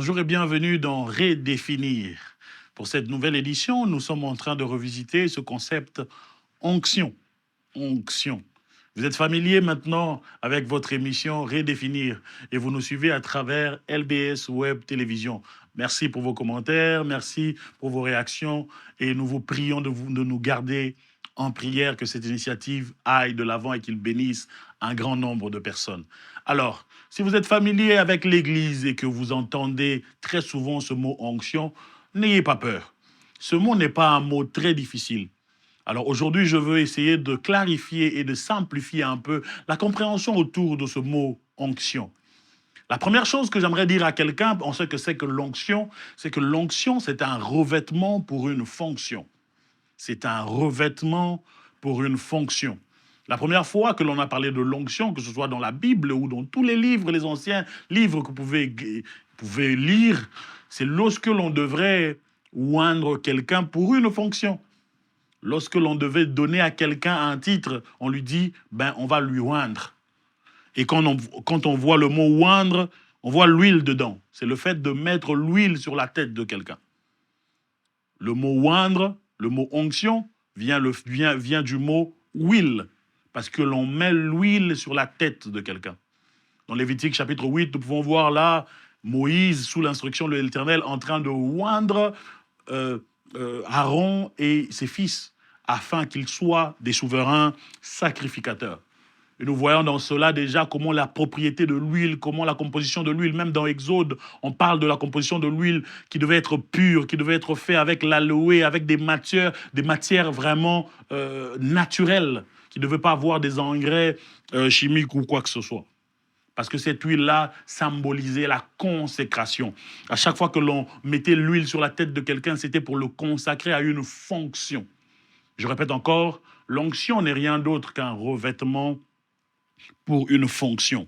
Bonjour et bienvenue dans Redéfinir. Pour cette nouvelle édition, nous sommes en train de revisiter ce concept onction. Onction. Vous êtes familier maintenant avec votre émission Redéfinir et vous nous suivez à travers LBS Web Télévision. Merci pour vos commentaires, merci pour vos réactions et nous vous prions de nous garder en prière que cette initiative aille de l'avant et qu'il bénisse un grand nombre de personnes. Alors, si vous êtes familier avec l'Église et que vous entendez très souvent ce mot onction, n'ayez pas peur. Ce mot n'est pas un mot très difficile. Alors aujourd'hui, je veux essayer de clarifier et de simplifier un peu la compréhension autour de ce mot onction. La première chose que j'aimerais dire à quelqu'un, on sait que l'onction, c'est un revêtement pour une fonction. C'est un revêtement pour une fonction. La première fois que l'on a parlé de l'onction, que ce soit dans la Bible ou dans tous les livres, les anciens livres que vous pouvez lire, c'est lorsque l'on devrait oindre quelqu'un pour une fonction. Lorsque l'on devait donner à quelqu'un un titre, on lui dit, on va lui oindre. Et quand on voit le mot oindre, on voit l'huile dedans. C'est le fait de mettre l'huile sur la tête de quelqu'un. Le mot oindre, le mot onction, vient du mot huile, parce que l'on met l'huile sur la tête de quelqu'un. Dans Lévitique chapitre 8, nous pouvons voir là Moïse, sous l'instruction de l'Éternel, en train de oindre Aaron et ses fils, afin qu'ils soient des souverains sacrificateurs. Et nous voyons dans cela déjà comment la propriété de l'huile, comment la composition de l'huile, même dans Exode, on parle de la composition de l'huile qui devait être pure, qui devait être faite avec l'aloe, avec des matières vraiment naturelles, qui ne devaient pas avoir des engrais chimiques ou quoi que ce soit. Parce que cette huile-là symbolisait la consécration. À chaque fois que l'on mettait l'huile sur la tête de quelqu'un, c'était pour le consacrer à une fonction. Je répète encore, l'onction n'est rien d'autre qu'un revêtement pour une fonction.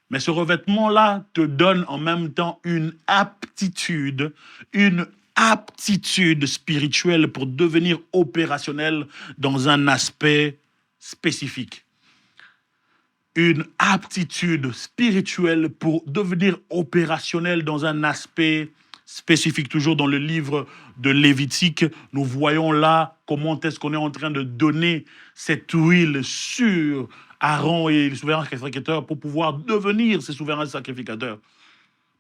Mais ce revêtement-là te donne en même temps une aptitude spirituelle pour devenir opérationnel dans un aspect spécifique. Une aptitude spirituelle pour devenir opérationnel dans un aspect spécifique. Toujours dans le livre de Lévitique, nous voyons là comment est-ce qu'on est en train de donner cette huile sur Aaron et les souverains sacrificateurs pour pouvoir devenir ces souverains sacrificateurs.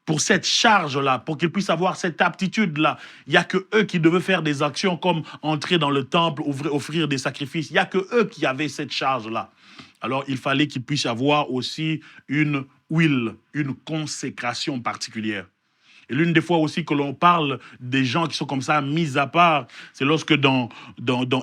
Pour cette charge-là, pour qu'ils puissent avoir cette aptitude-là, il n'y a que eux qui devaient faire des actions comme entrer dans le temple, offrir des sacrifices. Il n'y a que eux qui avaient cette charge-là. Alors, il fallait qu'ils puissent avoir aussi une huile, une consécration particulière. Et l'une des fois aussi que l'on parle des gens qui sont comme ça mis à part, c'est lorsque dans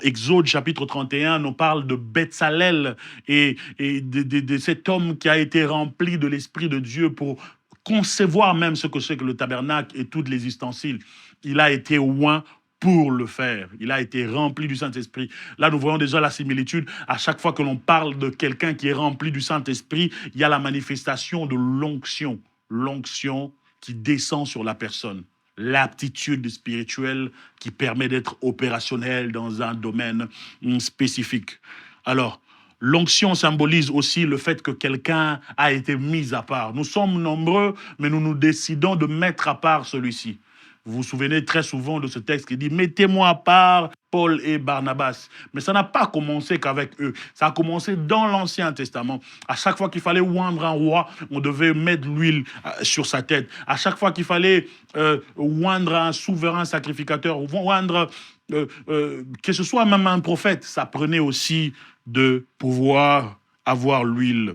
Exode chapitre 31, on parle de Betsalel et de cet homme qui a été rempli de l'Esprit de Dieu pour concevoir même ce que c'est que le tabernacle et tous les ustensiles. Il a été oint pour le faire. Il a été rempli du Saint-Esprit. Là, nous voyons déjà la similitude. À chaque fois que l'on parle de quelqu'un qui est rempli du Saint-Esprit, il y a la manifestation de l'onction. L'onction qui descend sur la personne. L'aptitude spirituelle qui permet d'être opérationnel dans un domaine spécifique. Alors, l'onction symbolise aussi le fait que quelqu'un a été mis à part. Nous sommes nombreux, mais nous décidons de mettre à part celui-ci. Vous vous souvenez très souvent de ce texte qui dit « Mettez-moi à part Paul et Barnabas ». Mais ça n'a pas commencé qu'avec eux. Ça a commencé dans l'Ancien Testament. À chaque fois qu'il fallait oindre un roi, on devait mettre l'huile sur sa tête. À chaque fois qu'il fallait oindre un souverain sacrificateur, oindre que ce soit même un prophète, ça prenait aussi de pouvoir avoir l'huile.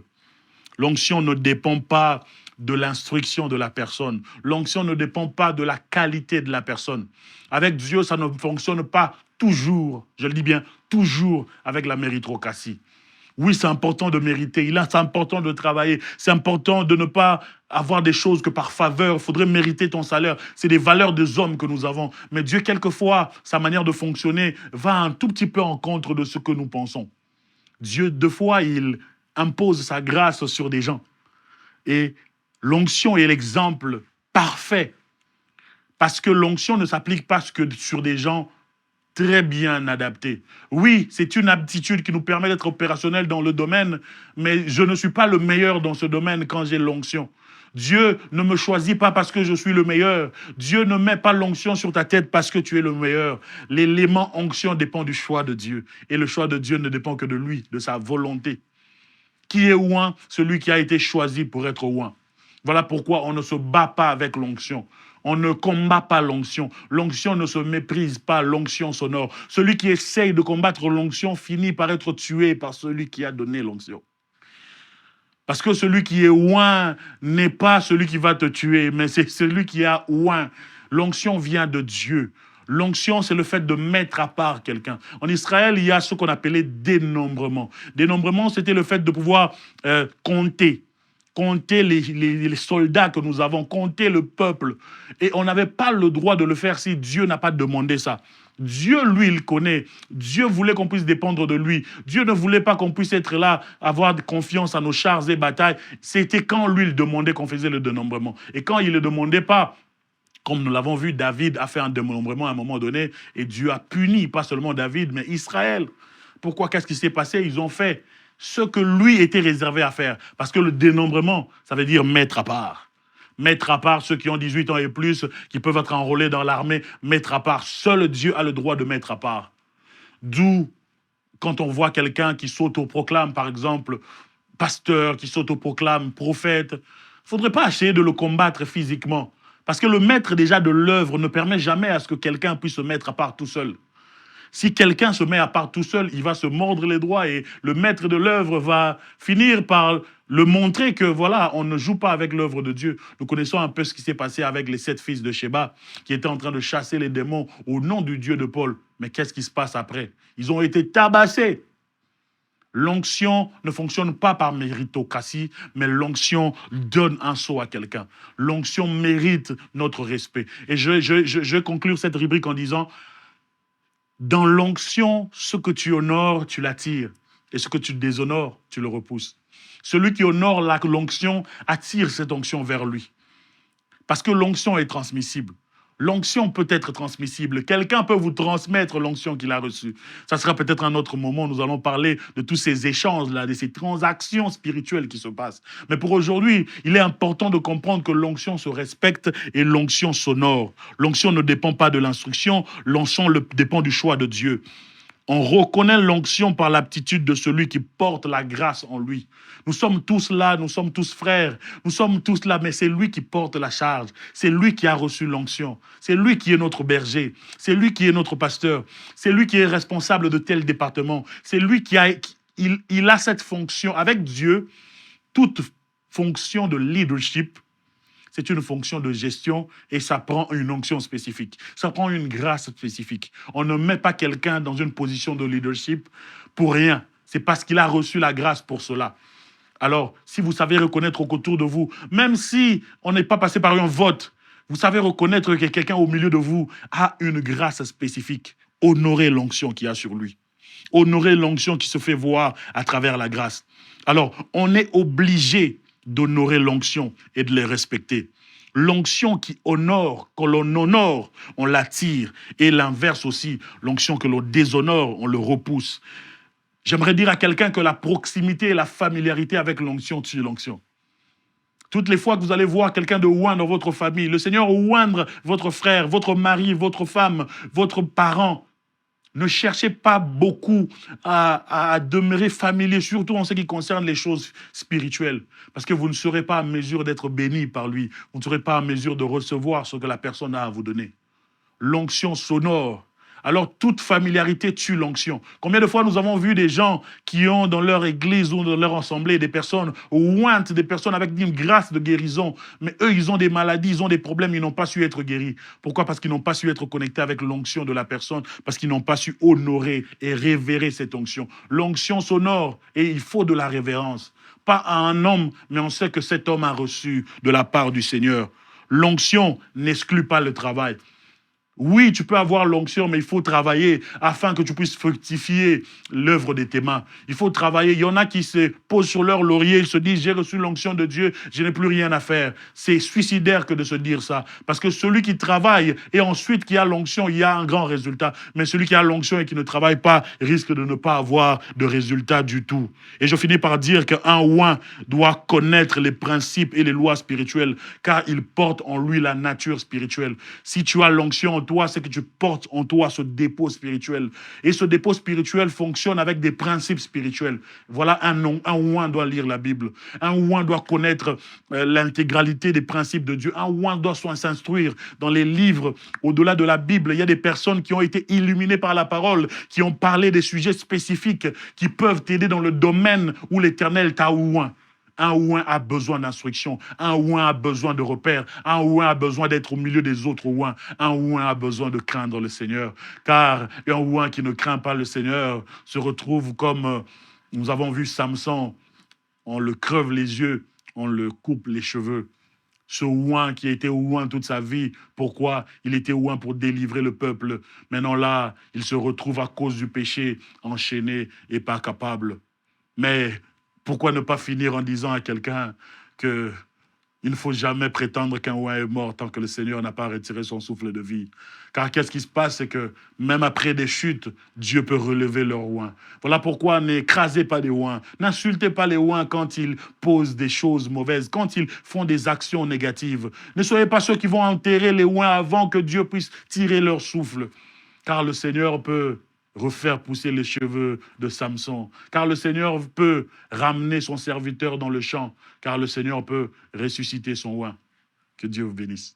L'onction ne dépend pas de l'instruction de la personne. L'onction ne dépend pas de la qualité de la personne. Avec Dieu, ça ne fonctionne pas toujours, je le dis bien, toujours avec la méritocratie. Oui, c'est important de mériter, c'est important de travailler, c'est important de ne pas avoir des choses que par faveur, il faudrait mériter ton salaire. C'est des valeurs des hommes que nous avons. Mais Dieu, quelquefois, sa manière de fonctionner va un tout petit peu en contre de ce que nous pensons. Dieu, deux fois, il impose sa grâce sur des gens. Et l'onction est l'exemple parfait. Parce que l'onction ne s'applique pas que sur des gens très bien adaptés. Oui, c'est une aptitude qui nous permet d'être opérationnels dans le domaine, mais je ne suis pas le meilleur dans ce domaine quand j'ai l'onction. Dieu ne me choisit pas parce que je suis le meilleur. Dieu ne met pas l'onction sur ta tête parce que tu es le meilleur. L'élément onction dépend du choix de Dieu. Et le choix de Dieu ne dépend que de lui, de sa volonté. Qui est oint? Celui qui a été choisi pour être oint. Voilà pourquoi on ne se bat pas avec l'onction. On ne combat pas l'onction. L'onction ne se méprise pas, l'onction s'honore. Celui qui essaye de combattre l'onction finit par être tué par celui qui a donné l'onction. Parce que celui qui est oint n'est pas celui qui va te tuer, mais c'est celui qui a oint. L'onction vient de Dieu. L'onction, c'est le fait de mettre à part quelqu'un. En Israël, il y a ce qu'on appelait dénombrement. Dénombrement, c'était le fait de pouvoir compter les soldats que nous avons, compter le peuple. Et on n'avait pas le droit de le faire si Dieu n'a pas demandé ça. Dieu, lui, il connaît. Dieu voulait qu'on puisse dépendre de lui. Dieu ne voulait pas qu'on puisse être là, avoir confiance à nos chars et batailles. C'était quand lui, il demandait qu'on faisait le dénombrement. Et quand il ne le demandait pas, comme nous l'avons vu, David a fait un dénombrement à un moment donné et Dieu a puni, pas seulement David, mais Israël. Pourquoi? Qu'est-ce qui s'est passé? Ils ont fait ce que lui était réservé à faire. Parce que le dénombrement, ça veut dire mettre à part. Mettre à part ceux qui ont 18 ans et plus, qui peuvent être enrôlés dans l'armée, mettre à part. Seul Dieu a le droit de mettre à part. D'où, quand on voit quelqu'un qui s'autoproclame, par exemple, pasteur, qui s'autoproclame prophète, il ne faudrait pas essayer de le combattre physiquement. Parce que le maître déjà de l'œuvre ne permet jamais à ce que quelqu'un puisse se mettre à part tout seul. Si quelqu'un se met à part tout seul, il va se mordre les doigts et le maître de l'œuvre va finir par le montrer que voilà, on ne joue pas avec l'œuvre de Dieu. Nous connaissons un peu ce qui s'est passé avec les 7 fils de Sheba qui étaient en train de chasser les démons au nom du Dieu de Paul. Mais qu'est-ce qui se passe après? Ils ont été tabassés. L'onction ne fonctionne pas par méritocratie, mais l'onction donne un saut à quelqu'un. L'onction mérite notre respect. Et je vais conclure cette rubrique en disant, dans l'onction, ce que tu honores, tu l'attires. Et ce que tu déshonores, tu le repousses. Celui qui honore l'onction attire cette onction vers lui. Parce que l'onction est transmissible. L'onction peut être transmissible. Quelqu'un peut vous transmettre l'onction qu'il a reçue. Ça sera peut-être un autre moment. Nous allons parler de tous ces échanges-là, de ces transactions spirituelles qui se passent. Mais pour aujourd'hui, il est important de comprendre que l'onction se respecte et l'onction s'honore. L'onction ne dépend pas de l'instruction. L'onction dépend du choix de Dieu. On reconnaît l'onction par l'aptitude de celui qui porte la grâce en lui. Nous sommes tous là, nous sommes tous frères, nous sommes tous là, mais c'est lui qui porte la charge. C'est lui qui a reçu l'onction. C'est lui qui est notre berger. C'est lui qui est notre pasteur. C'est lui qui est responsable de tel département. C'est lui qui a, il a cette fonction. Avec Dieu, toute fonction de leadership, c'est une fonction de gestion et ça prend une onction spécifique. Ça prend une grâce spécifique. On ne met pas quelqu'un dans une position de leadership pour rien. C'est parce qu'il a reçu la grâce pour cela. Alors, si vous savez reconnaître autour de vous, même si on n'est pas passé par un vote, vous savez reconnaître que quelqu'un au milieu de vous a une grâce spécifique. Honorez l'onction qu'il y a sur lui. Honorez l'onction qui se fait voir à travers la grâce. Alors, on est obligé d'honorer l'onction et de les respecter. L'onction qui honore, que l'on honore, on l'attire. Et l'inverse aussi, l'onction que l'on déshonore, on le repousse. J'aimerais dire à quelqu'un que la proximité et la familiarité avec l'onction tue l'onction. Toutes les fois que vous allez voir quelqu'un de oint dans votre famille, le Seigneur oindre votre frère, votre mari, votre femme, votre parent, ne cherchez pas beaucoup à demeurer familier, surtout en ce qui concerne les choses spirituelles. Parce que vous ne serez pas en mesure d'être béni par lui. Vous ne serez pas en mesure de recevoir ce que la personne a à vous donner. L'onction s'honore. Alors, toute familiarité tue l'onction. Combien de fois nous avons vu des gens qui ont dans leur église ou dans leur assemblée des personnes ointes, des personnes avec une grâce de guérison, mais eux, ils ont des maladies, ils ont des problèmes, ils n'ont pas su être guéris. Pourquoi? Parce qu'ils n'ont pas su être connectés avec l'onction de la personne, parce qu'ils n'ont pas su honorer et révérer cette onction. L'onction s'honore et il faut de la révérence. Pas à un homme, mais on sait que cet homme a reçu de la part du Seigneur. L'onction n'exclut pas le travail. Oui, tu peux avoir l'onction, mais il faut travailler afin que tu puisses fructifier l'œuvre de tes mains. Il faut travailler. Il y en a qui se posent sur leur laurier, ils se disent, j'ai reçu l'onction de Dieu, je n'ai plus rien à faire. C'est suicidaire que de se dire ça. Parce que celui qui travaille et ensuite qui a l'onction, il y a un grand résultat. Mais celui qui a l'onction et qui ne travaille pas risque de ne pas avoir de résultat du tout. Et je finis par dire qu'un oint doit connaître les principes et les lois spirituelles, car il porte en lui la nature spirituelle. Si tu as l'onction en toi, c'est que tu portes en toi ce dépôt spirituel. Et ce dépôt spirituel fonctionne avec des principes spirituels. Voilà un nom. Un oint doit lire la Bible. Un oint doit connaître l'intégralité des principes de Dieu. Un oint doit s'instruire dans les livres au-delà de la Bible. Il y a des personnes qui ont été illuminées par la parole, qui ont parlé des sujets spécifiques qui peuvent t'aider dans le domaine où l'Éternel t'a oint. Un ouin a besoin d'instruction. Un ouin a besoin de repères. Un ouin a besoin d'être au milieu des autres ouins. Un ouin a besoin de craindre le Seigneur. Car un ouin qui ne craint pas le Seigneur se retrouve comme nous avons vu Samson. On le creve les yeux, on le coupe les cheveux. Ce ouin qui a été ouin toute sa vie, pourquoi? Il était ouin pour délivrer le peuple. Maintenant là, il se retrouve à cause du péché, enchaîné et pas capable. Mais pourquoi ne pas finir en disant à quelqu'un que il ne faut jamais prétendre qu'un oint est mort tant que le Seigneur n'a pas retiré son souffle de vie. Car qu'est-ce qui se passe, c'est que même après des chutes, Dieu peut relever leur oint. Voilà pourquoi n'écrasez pas les oints. N'insultez pas les oints quand ils posent des choses mauvaises, quand ils font des actions négatives. Ne soyez pas ceux qui vont enterrer les oints avant que Dieu puisse tirer leur souffle. Car le Seigneur peut refaire pousser les cheveux de Samson. Car le Seigneur peut ramener son serviteur dans le champ. Car le Seigneur peut ressusciter son oint. Que Dieu vous bénisse.